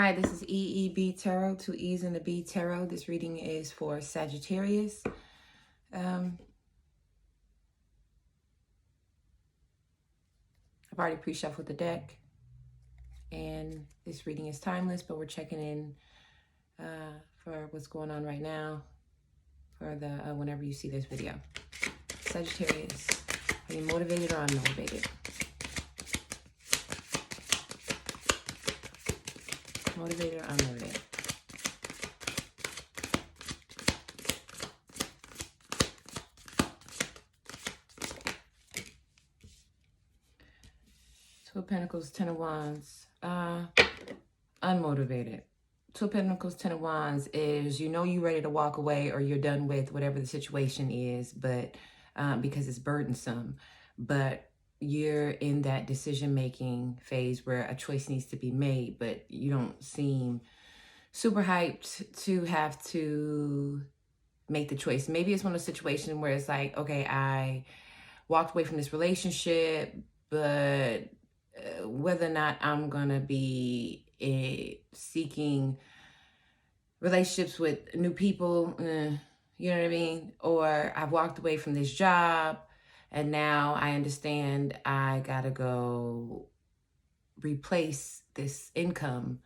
Hi, this is eebtarot, 2 E's in the B tarot. This reading is for Sagittarius. I've already pre-shuffled the deck, and this reading is timeless, but we're checking in for what's going on right now for the whenever you see this video. Sagittarius, are you motivated or unmotivated? Motivated or unmotivated? Two of Pentacles, 10 of Wands. Unmotivated. Two of Pentacles, 10 of Wands is, you know, you're ready to walk away or you're done with whatever the situation is, but because it's burdensome. But you're in that decision-making phase where a choice needs to be made, but you don't seem super hyped to have to make the choice. Maybe it's one of those situations where it's like, okay, I walked away from this relationship, but whether or not I'm going to be seeking relationships with new people, you know what I mean? Or I've walked away from this job, and now I understand I got to go replace this income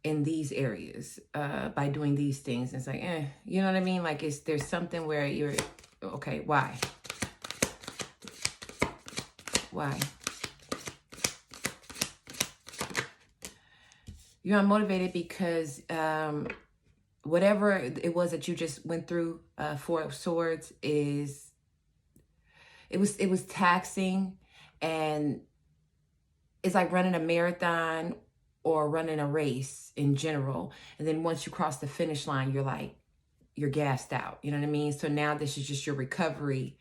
in these areas by doing these things. It's like, you know what I mean? Like there's something where you're, okay, why? Why? You're unmotivated because whatever it was that you just went through, Four of Swords, is it was taxing, and it's like running a marathon or running a race in general. And then once you cross the finish line, you're like, you're gassed out. You know what I mean? So now this is just your recovery,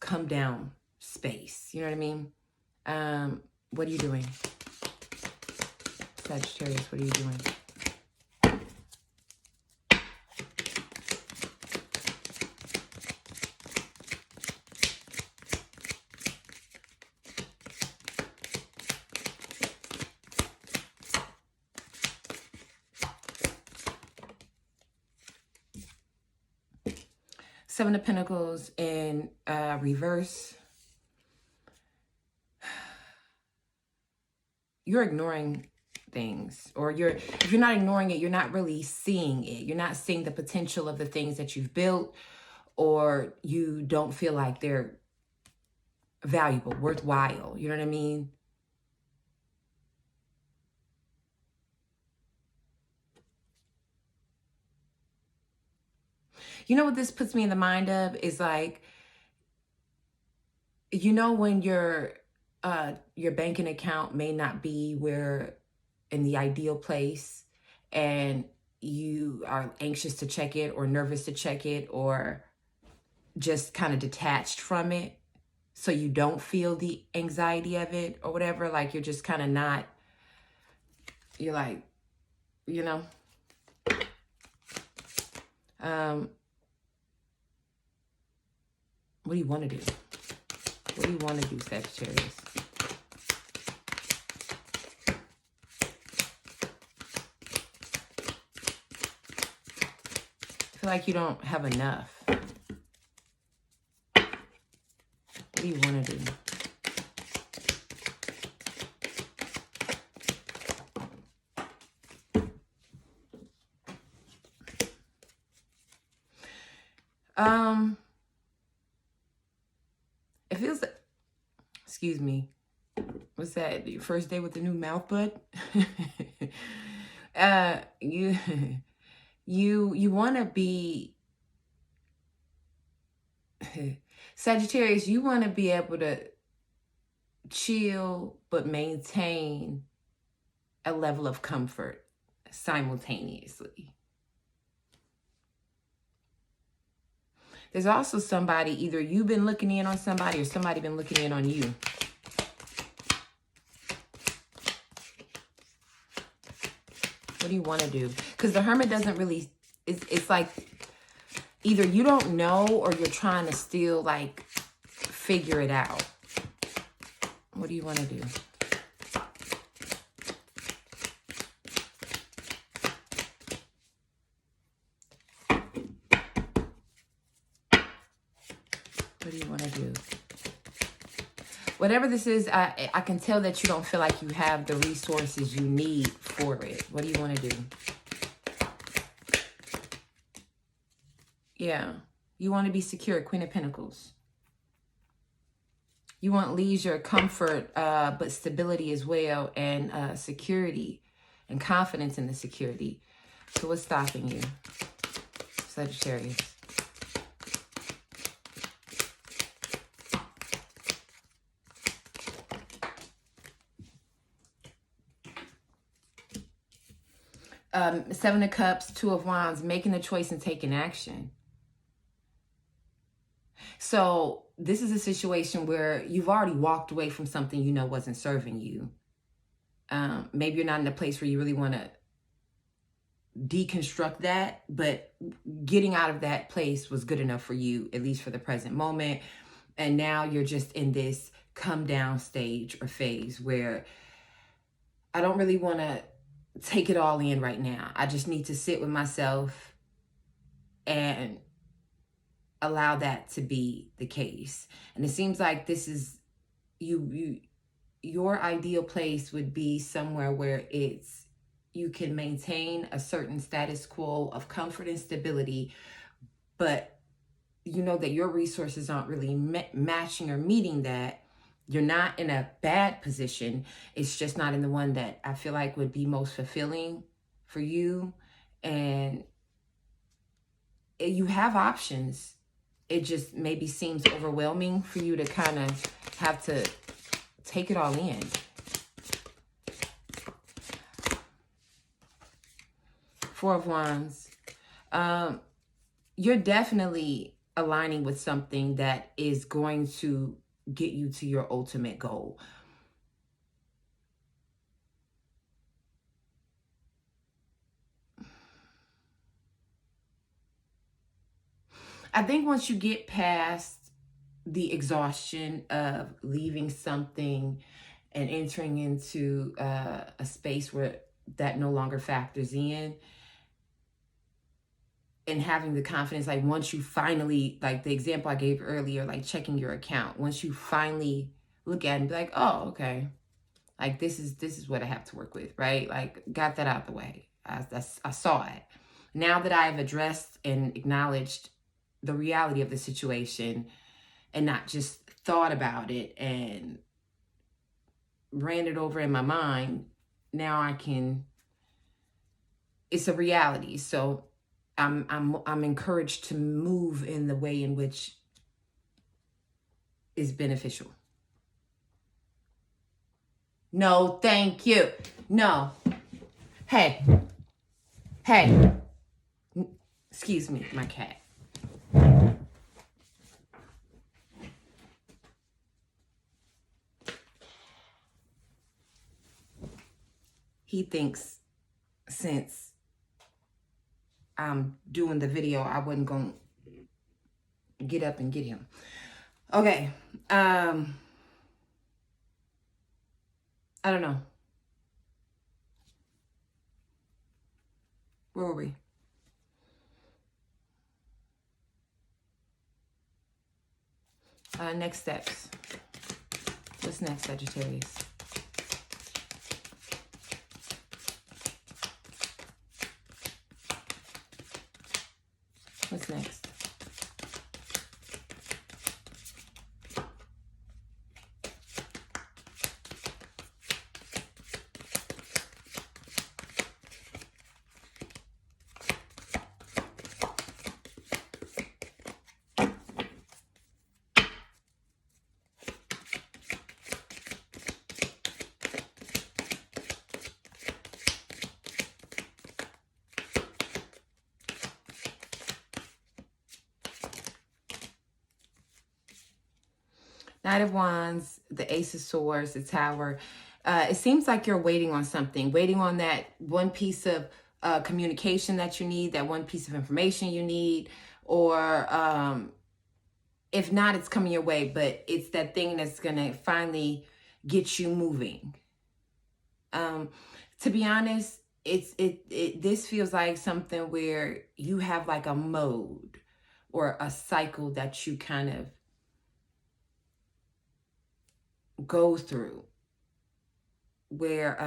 come down space. You know what I mean? What are you doing? Sagittarius, what are you doing? Seven of Pentacles in reverse. You're ignoring things, or if you're not ignoring it, you're not really seeing it. You're not seeing the potential of the things that you've built, or you don't feel like they're valuable, worthwhile. You know what I mean? You know what this puts me in the mind of is like, you know, when your banking account may not be where in the ideal place, and you are anxious to check it or nervous to check it or just kind of detached from it, so you don't feel the anxiety of it or whatever. Like you're just kind of not, you're like, you know, what do you want to do? What do you want to do, Sagittarius? I feel like you don't have enough. What do you want to do? It feels like, excuse me, what's that? Your first day with the new mouth bud? You want to be Sagittarius. You want to be able to chill but maintain a level of comfort simultaneously. There's also somebody, either you've been looking in on somebody or somebody been looking in on you. What do you want to do? Because the Hermit doesn't really, it's like either you don't know or you're trying to still like figure it out. What do you want to do? do you want to do? Whatever this is, I can tell that you don't feel like you have the resources you need for it. What do you want to do? Yeah. You want to be secure, Queen of Pentacles. You want leisure, comfort, but stability as well, and security and confidence in the security. So what's stopping you, Sagittarius? Seven of Cups, Two of Wands, making a choice and taking action. So this is a situation where you've already walked away from something you know wasn't serving you. Maybe you're not in a place where you really want to deconstruct that, but getting out of that place was good enough for you, at least for the present moment. And now you're just in this come down stage or phase where I don't really want to take it all in right now. I just need to sit with myself and allow that to be the case. And it seems like this is your ideal place would be somewhere where you can maintain a certain status quo of comfort and stability, but you know that your resources aren't really matching or meeting that. You're not in a bad position. It's just not in the one that I feel like would be most fulfilling for you. And you have options. It just maybe seems overwhelming for you to kind of have to take it all in. Four of Wands. You're definitely aligning with something that is going to get you to your ultimate goal. I think once you get past the exhaustion of leaving something and entering into a space where that no longer factors in, and having the confidence, like once you finally, like the example I gave earlier, like checking your account, once you finally look at it and be like, oh, okay, like this is what I have to work with, right? Like got that out the way. I saw it. Now that I've addressed and acknowledged the reality of the situation and not just thought about it and ran it over in my mind, now I can, it's a reality. So I'm encouraged to move in the way in which is beneficial. No, thank you. No. Hey. Excuse me, my cat. He thinks since I'm doing the video, I wasn't going to get up and get him. Okay. I don't know. Where were we? Next steps. What's next, Sagittarius? What's next? Knight of Wands, the Ace of Swords, the Tower. It seems like you're waiting on something, waiting on that one piece of communication that you need, that one piece of information you need, or if not, it's coming your way, but it's that thing that's going to finally get you moving. To be honest, this feels like something where you have like a mode or a cycle that you kind of go through, where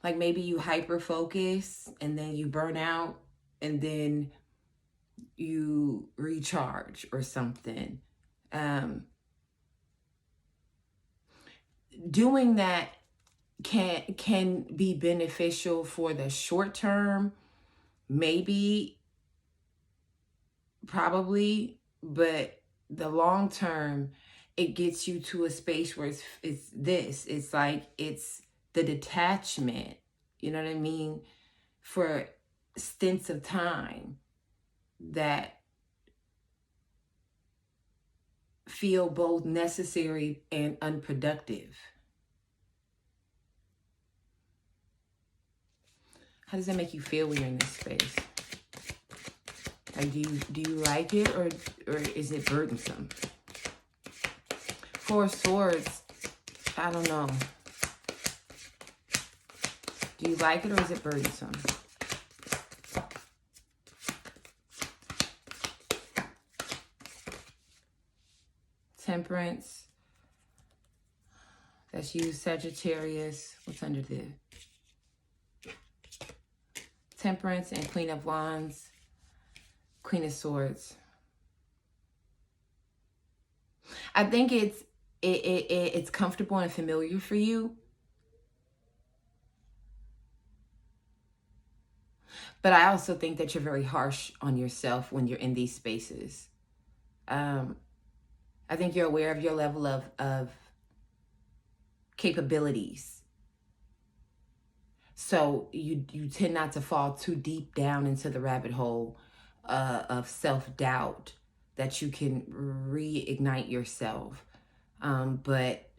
like maybe you hyper focus and then you burn out and then you recharge or something. Doing that can be beneficial for the short term, maybe, probably, but the long term, it gets you to a space where it's like it's the detachment, you know what I mean, for stints of time that feel both necessary and unproductive. How does that make you feel when you're in this space? Like, do you like it, or is it burdensome? Four of Swords, I don't know. Do you like it, or is it burdensome? Temperance. That's you, Sagittarius. What's under there? Temperance and Queen of Wands. Queen of Swords. I think it's comfortable and familiar for you. But I also think that you're very harsh on yourself when you're in these spaces. I think you're aware of your level of capabilities. So you tend not to fall too deep down into the rabbit hole of self-doubt, that you can reignite yourself. But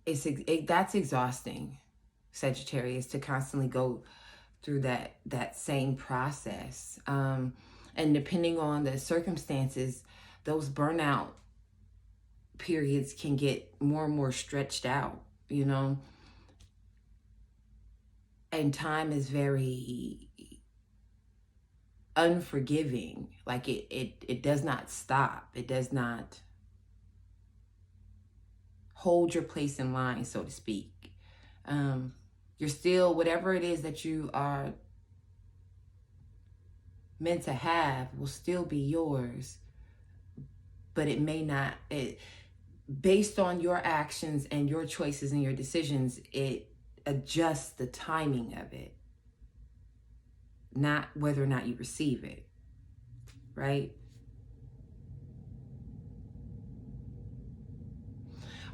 that's exhausting, Sagittarius, to constantly go through that same process. And depending on the circumstances, those burnout periods can get more and more stretched out, you know. And time is very unforgiving. Like it does not stop. It does not hold your place in line, so to speak. You're still, whatever it is that you are meant to have will still be yours, but it may not, based on your actions and your choices and your decisions, it adjusts the timing of it, not whether or not you receive it, right?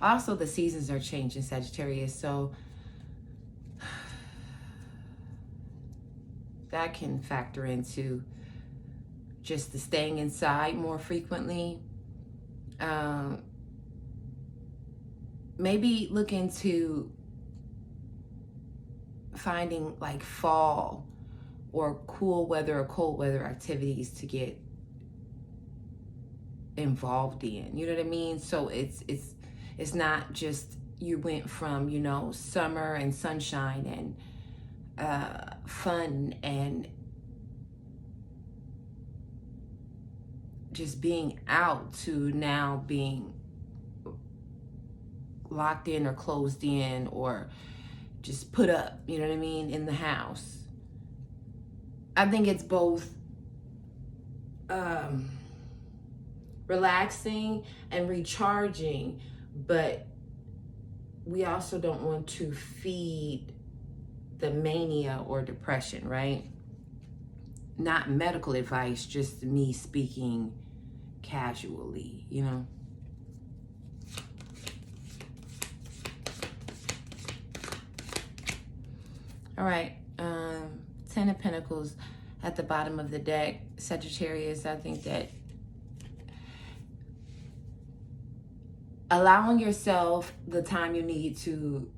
Also, the seasons are changing, Sagittarius, so that can factor into just the staying inside more frequently. Maybe look into finding like fall or cool weather or cold weather activities to get involved in. You know what I mean? So it's not just you went from, you know, summer and sunshine and fun and just being out to now being locked in or closed in or just put up, you know what I mean, in the house. I think it's both relaxing and recharging, but we also don't want to feed the mania or depression, right? Not medical advice, just me speaking casually, you know? All right, 10 of Pentacles at the bottom of the deck. Sagittarius, I think that allowing yourself the time you need to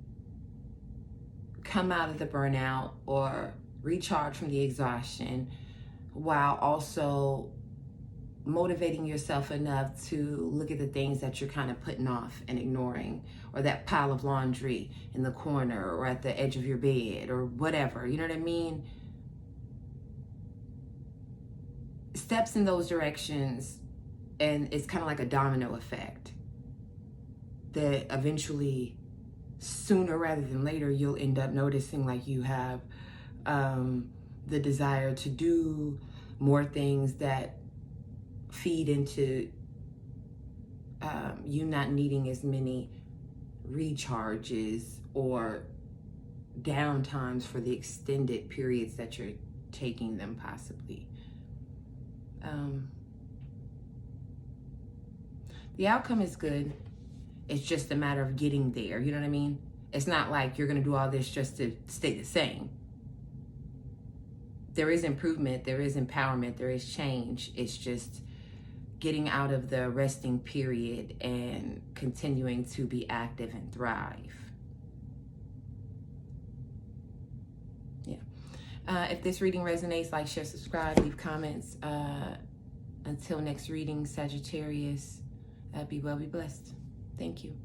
come out of the burnout or recharge from the exhaustion, while also motivating yourself enough to look at the things that you're kind of putting off and ignoring, or that pile of laundry in the corner or at the edge of your bed or whatever, you know what I mean? Steps in those directions And it's kind of like a domino effect that eventually, sooner rather than later, you'll end up noticing like you have the desire to do more things that feed into you not needing as many recharges or downtimes for the extended periods that you're taking them, possibly. The outcome is good. It's just a matter of getting there. You know what I mean? It's not like you're going to do all this just to stay the same. There is improvement, there is empowerment, there is change. It's just getting out of the resting period and continuing to be active and thrive. Yeah. If this reading resonates, like, share, subscribe, leave comments. Until next reading, Sagittarius, be well, be blessed. Thank you.